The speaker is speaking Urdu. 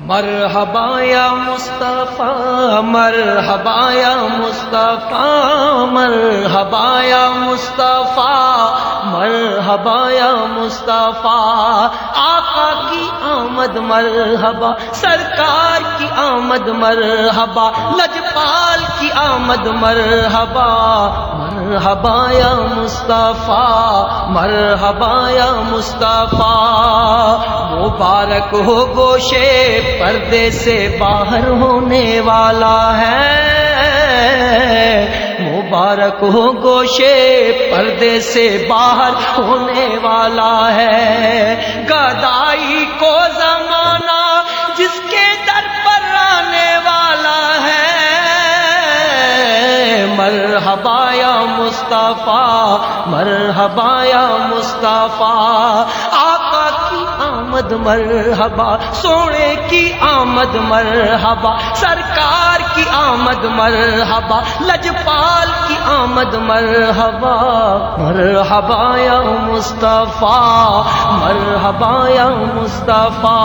مرحبا یا مصطفیٰ مرحبا یا مصطفیٰ مرحبا یا مصطفیٰ مرحبا یا مصطفیٰ آقا کی آمد مرحبا سرکار کی آمد مرحبا لجپال کی آمد مرحبا مرحبا یا مصطفیٰ مرحبا یا مصطفیٰ مبارک ہو گوشے پردے سے باہر ہونے والا ہے مبارک ہو گوشے پردے سے باہر ہونے والا ہے گدائی کو زمانہ جس کے در پر آنے والا ہے مرحبا یا مصطفیٰ مرحبا یا مصطفیٰ آقا کی آمد مرحبا سونے کی آمد مرحبا سرکار کی آمد مرحبا لجپال کی آمد مرحبا مرحبا یا مصطفیٰ مرحبا یا مصطفیٰ